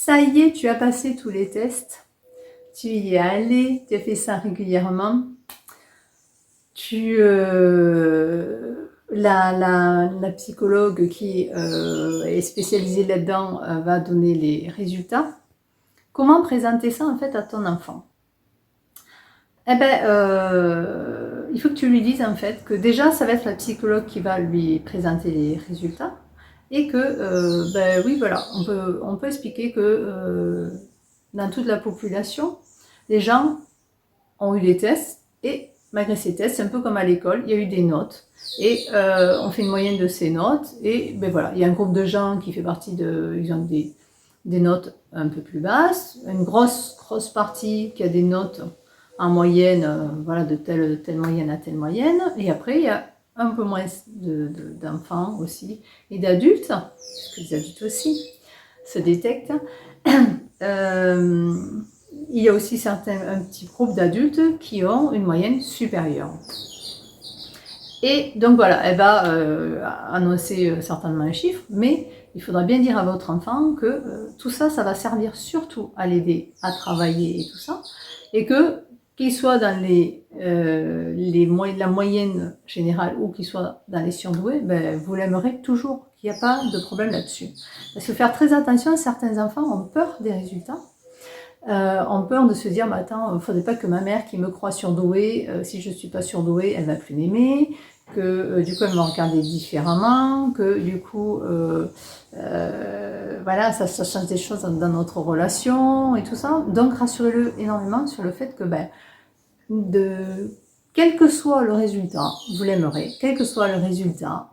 ça y est, tu as passé tous les tests, tu y es allé, tu as fait ça régulièrement, la psychologue qui est spécialisée là-dedans va donner les résultats. Comment présenter ça en fait à ton enfant? Eh ben, il faut que tu lui dises en fait que déjà ça va être la psychologue qui va lui présenter les résultats et que ben oui voilà, on peut expliquer que dans toute la population, les gens ont eu des tests et malgré ces tests, c'est un peu comme à l'école, il y a eu des notes et on fait une moyenne de ces notes et ben voilà, il y a un groupe de gens qui fait partie de, ils ont des notes un peu plus basses, une grosse partie qui a des notes en moyenne, voilà, de telle moyenne à telle moyenne, et après il y a un peu moins d'enfants aussi et d'adultes, parce que les adultes aussi se détectent. Il y a aussi un petit groupe d'adultes qui ont une moyenne supérieure. Et donc voilà, elle va annoncer certainement un chiffre, mais il faudra bien dire à votre enfant que tout ça, ça va servir surtout à l'aider à travailler et tout ça, et que qu'il soit dans la moyenne générale ou qu'il soit dans les surdoués, ben, vous l'aimerez toujours, qu'il n'y a pas de problème là-dessus. Parce que faire très attention, certains enfants ont peur des résultats, ont peur de se dire, bah, attends, il ne faudrait pas que ma mère qui me croit surdouée, si je ne suis pas surdouée, elle ne va plus m'aimer, que du coup elle me regardait différemment, que du coup voilà, ça change des choses dans notre relation et tout ça. Donc rassurez-le énormément sur le fait que ben, quel que soit le résultat, vous l'aimerez, quel que soit le résultat,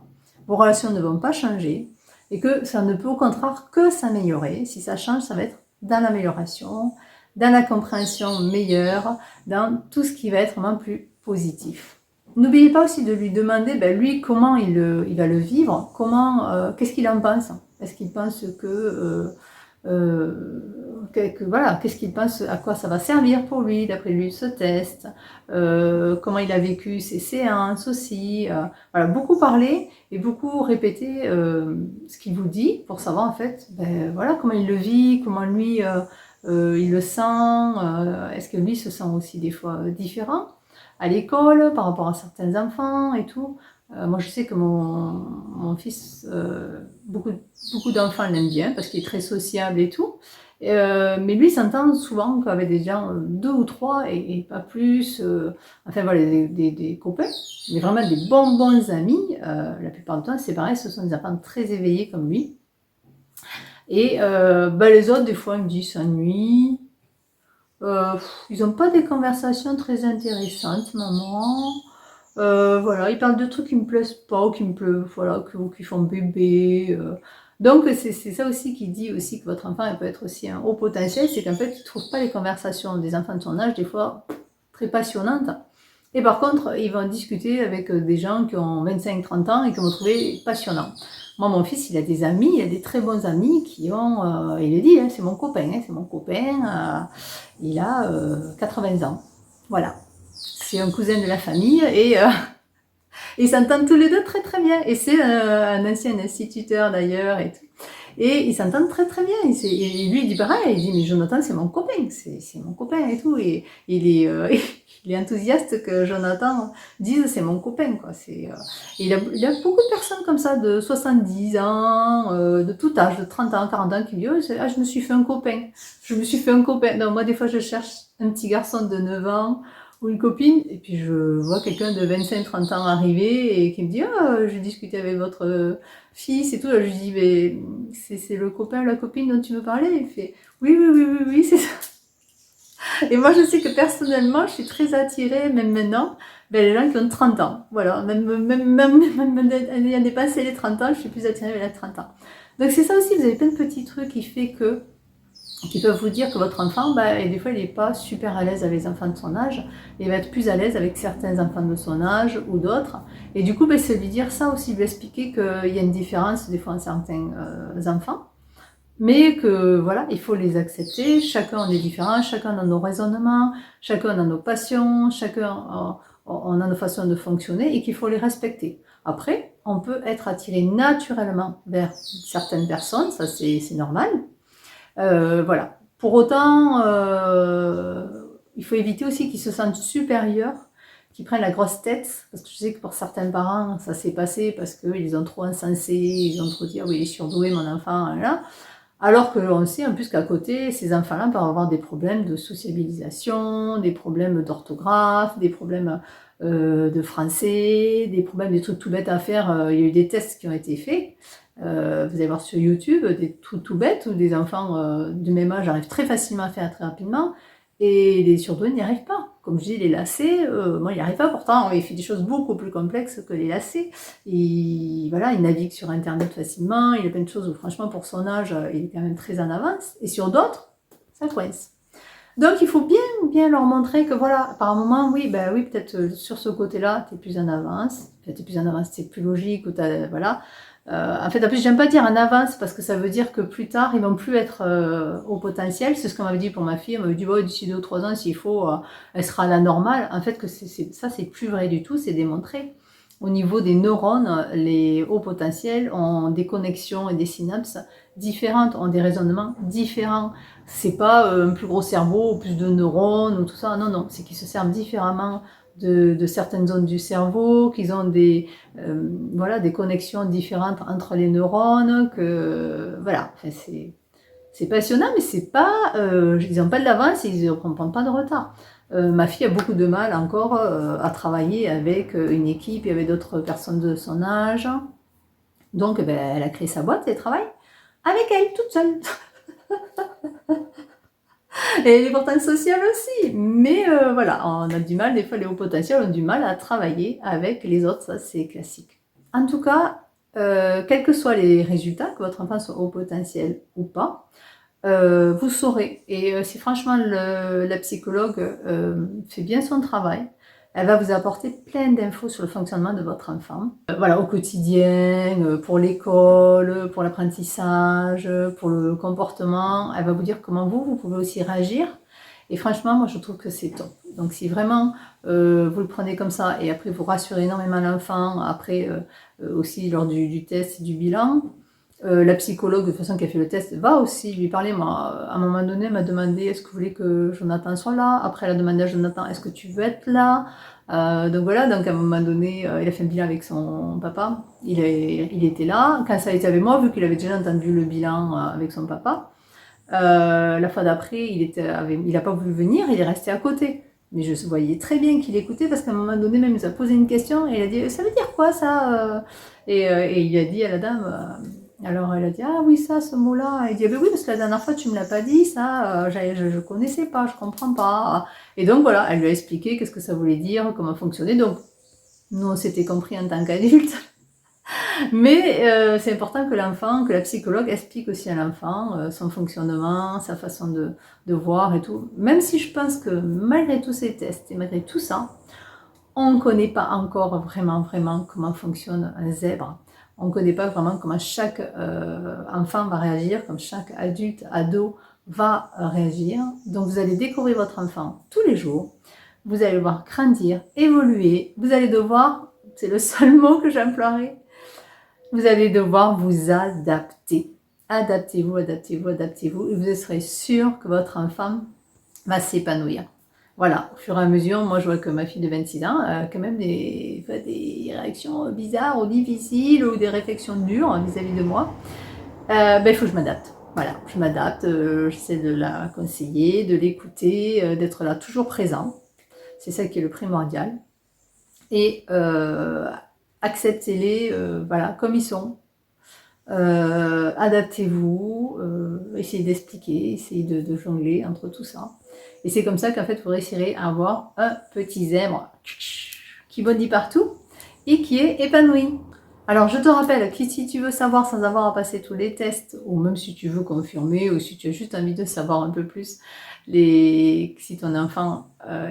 vos relations ne vont pas changer et que ça ne peut au contraire que s'améliorer. Si ça change, ça va être dans l'amélioration, dans la compréhension meilleure, dans tout ce qui va être vraiment plus positif. N'oubliez pas aussi de lui demander, ben, lui, comment il va le vivre, qu'est-ce qu'il en pense. Est-ce qu'il pense voilà, qu'est-ce qu'il pense, à quoi ça va servir pour lui, d'après lui, ce test, comment il a vécu ses séances aussi. Voilà, beaucoup parler et beaucoup répéter ce qu'il vous dit pour savoir en fait, ben, voilà, comment il le vit, comment lui il le sent, est-ce que lui se sent aussi des fois différent à l'école par rapport à certains enfants et tout. Moi je sais que mon fils, beaucoup d'enfants l'aiment bien parce qu'il est très sociable et tout. Mais lui s'entend souvent qu'avec des gens, deux ou trois et pas plus, enfin voilà, des copains, mais vraiment des bons amis. La plupart du temps c'est pareil, ce sont des enfants très éveillés comme lui. Et bah, les autres des fois ils me disent s'ennuient. Ils n'ont pas des conversations très intéressantes, maman. Voilà, ils parlent de trucs qui me plaisent pas, ou qui me plaisent, voilà, qui font bébé. Donc c'est ça aussi qui dit aussi que votre enfant peut être aussi un haut potentiel, c'est qu'en fait il ne trouve pas les conversations des enfants de son âge des fois très passionnantes. Et par contre, ils vont discuter avec des gens qui ont 25-30 ans et qui vont trouver passionnant. Moi, mon fils, il a des amis, il a des très bons amis qui ont, il le dit, hein, c'est mon copain, il a 80 ans. Voilà, c'est un cousin de la famille et ils s'entendent tous les deux très très bien. Et c'est un ancien instituteur d'ailleurs et tout. Et ils s'entendent très très bien. Et lui, il dit pareil, il dit, mais Jonathan, c'est mon copain, c'est mon copain et tout. Et il est enthousiaste que Jonathan dise, c'est mon copain, quoi. Il a beaucoup de personnes comme ça, de 70 ans, de tout âge, de 30 ans, 40 ans, qui disent, oh, je me suis fait un copain. Je me suis fait un copain. Donc moi, des fois, je cherche un petit garçon de 9 ans, ou une copine, et puis je vois quelqu'un de 25-30 ans arriver et qui me dit, ah, j'ai discuté avec votre fils et tout. Là, je lui dis, mais c'est le copain, la copine dont tu me parlais. Il fait, oui, c'est ça. Et moi, je sais que personnellement, je suis très attirée, même maintenant, ben, les gens qui ont 30 ans. Voilà, même ayant dépassé les 30 ans, je suis plus attirée vers les 30 ans. Donc c'est ça aussi, vous avez plein de petits trucs qui peuvent vous dire que votre enfant, bah, et des fois, il n'est pas super à l'aise avec les enfants de son âge, il va être plus à l'aise avec certains enfants de son âge ou d'autres. Et du coup, bah, c'est lui dire ça aussi, lui expliquer qu'il y a une différence des fois en certains enfants, mais que voilà, il faut les accepter. Chacun on est différent, chacun a nos raisonnements, chacun a nos passions, on a nos façons de fonctionner et qu'il faut les respecter. Après, on peut être attiré naturellement vers certaines personnes, ça c'est normal. Voilà. Pour autant, il faut éviter aussi qu'ils se sentent supérieurs, qu'ils prennent la grosse tête, parce que je sais que pour certains parents, ça s'est passé parce qu'ils ont trop encensé, ils ont trop dit, ah oui, il est surdoué, mon enfant, là. Alors que l'on sait en plus qu'à côté, ces enfants-là peuvent avoir des problèmes de sociabilisation, des problèmes d'orthographe, des problèmes de français, des problèmes, des trucs tout bêtes à faire. Il y a eu des tests qui ont été faits. Vous allez voir sur YouTube des trucs tout bêtes où des enfants du même âge arrivent très facilement à faire très rapidement et les surdoués n'y arrivent pas. Comme je dis, les lacets, moi, il n'y arrive pas. Pourtant, il fait des choses beaucoup plus complexes que les lacets. Voilà, il navigue sur Internet facilement. Il a plein de choses où, franchement, pour son âge, il est quand même très en avance. Et sur d'autres, ça coince. Donc, il faut bien leur montrer que, voilà, par un moment, oui, peut-être sur ce côté-là, tu es plus en avance. Tu es plus en avance, c'est plus logique. Ou voilà. En plus, j'aime pas dire en avance parce que ça veut dire que plus tard, ils vont plus être au potentiel. C'est ce qu'on m'avait dit pour ma fille. Elle m'avait dit, d'ici 2 ou 3 ans, s'il faut, elle sera à la normale. En fait, que ça, c'est plus vrai du tout. C'est démontré. Au niveau des neurones, les hauts potentiels ont des connexions et des synapses différentes, ont des raisonnements différents. C'est pas un plus gros cerveau, plus de neurones ou tout ça. Non, non, c'est qu'ils se servent différemment de certaines zones du cerveau, qu'ils ont des connexions différentes entre les neurones, que voilà, c'est passionnant, mais c'est pas, ils n'ont pas de l'avance et ils ne prennent pas de retard. Ma fille a beaucoup de mal encore à travailler avec une équipe et avec d'autres personnes de son âge. Donc, elle a créé sa boîte et elle travaille avec elle, toute seule. Et elle est pourtant sociale aussi. Mais voilà, on a du mal, des fois les hauts potentiels ont du mal à travailler avec les autres, ça c'est classique. En tout cas, quels que soient les résultats, que votre enfant soit haut potentiel ou pas, vous saurez. Et si franchement la psychologue fait bien son travail, elle va vous apporter plein d'infos sur le fonctionnement de votre enfant. Voilà, au quotidien, pour l'école, pour l'apprentissage, pour le comportement. Elle va vous dire comment vous pouvez aussi réagir. Et franchement, moi, je trouve que c'est top. Donc, si vraiment vous le prenez comme ça et après vous rassurez énormément l'enfant, après aussi lors du test et du bilan, la psychologue, de toute façon, qui a fait le test, va aussi lui parler. Moi, à un moment donné, elle m'a demandé est-ce que vous voulez que Jonathan soit là. Après, elle a demandé à Jonathan est-ce que tu veux être là. Donc voilà, donc à un moment donné, il a fait un bilan avec son papa. Il était là. Quand ça a été avec moi, vu qu'il avait déjà entendu le bilan avec son papa, la fois d'après, il n'a pas voulu venir, il est resté à côté. Mais je voyais très bien qu'il écoutait parce qu'à un moment donné, même, il nous a posé une question et il a dit ça veut dire quoi ça et il a dit à la dame. Alors elle a dit ah oui ça ce mot-là. Il dit ah, ben oui parce que la dernière fois tu me l'as pas dit ça, je connaissais pas, je comprends pas. Et donc voilà, elle lui a expliqué qu'est-ce que ça voulait dire, comment fonctionnait. Donc nous on s'était compris en tant qu'adultes. Mais c'est important que l'enfant, que la psychologue explique aussi à l'enfant son fonctionnement, sa façon de voir et tout. Même si je pense que malgré tous ces tests et malgré tout ça, on ne connaît pas encore vraiment comment fonctionne un zèbre. On ne connaît pas vraiment comment chaque enfant va réagir, comme chaque adulte, ado va réagir. Donc vous allez découvrir votre enfant tous les jours. Vous allez le voir grandir, évoluer. Vous allez devoir, c'est le seul mot que j'emploierai, vous allez devoir vous adapter. Adaptez-vous, adaptez-vous, adaptez-vous. Et vous serez sûr que votre enfant va s'épanouir. Voilà, au fur et à mesure, moi je vois que ma fille de 26 ans a quand même des réactions bizarres ou difficiles ou des réflexions dures vis-à-vis de moi. Il faut que je m'adapte. Voilà, je m'adapte, j'essaie de la conseiller, de l'écouter, d'être là toujours présent. C'est ça qui est le primordial. Et acceptez-les voilà, comme ils sont. Adaptez-vous, essayez d'expliquer, essayez de jongler entre tout ça. Et c'est comme ça qu'en fait vous réussirez à avoir un petit zèbre qui bondit partout et qui est épanoui. Alors je te rappelle que si tu veux savoir sans avoir à passer tous les tests, ou même si tu veux confirmer, ou si tu as juste envie de savoir un peu plus si ton enfant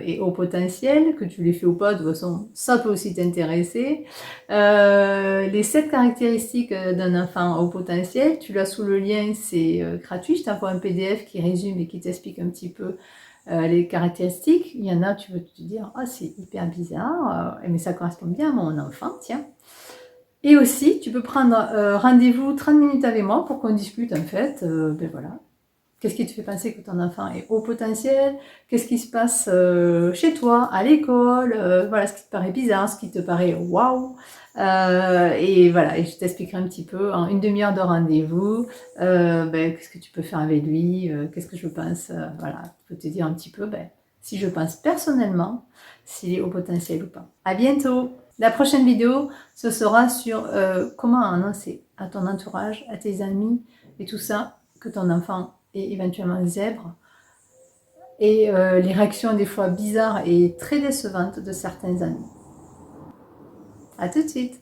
est haut potentiel, que tu les fais ou pas, de toute façon ça peut aussi t'intéresser. Les 7 caractéristiques d'un enfant haut potentiel, tu l'as sous le lien, c'est gratuit, je t'envoie un PDF qui résume et qui t'explique un petit peu les caractéristiques. Il y en a, tu veux te dire, ah c'est hyper bizarre, mais ça correspond bien à mon enfant, tiens. Et aussi, tu peux prendre rendez-vous 30 minutes avec moi pour qu'on discute en fait, voilà, Qu'est-ce qui te fait penser que ton enfant est haut potentiel? Qu'est-ce qui se passe chez toi, à l'école? Voilà, ce qui te paraît bizarre, ce qui te paraît waouh. Et voilà, et je t'expliquerai un petit peu en une demi-heure de rendez-vous, qu'est-ce que tu peux faire avec lui, qu'est-ce que je pense, voilà, je peux te dire un petit peu, si je pense personnellement, s'il est haut potentiel ou pas. À bientôt! La prochaine vidéo, ce sera sur comment annoncer à ton entourage, à tes amis et tout ça, que ton enfant est éventuellement zèbre, et les réactions des fois bizarres et très décevantes de certains amis. À tout de suite!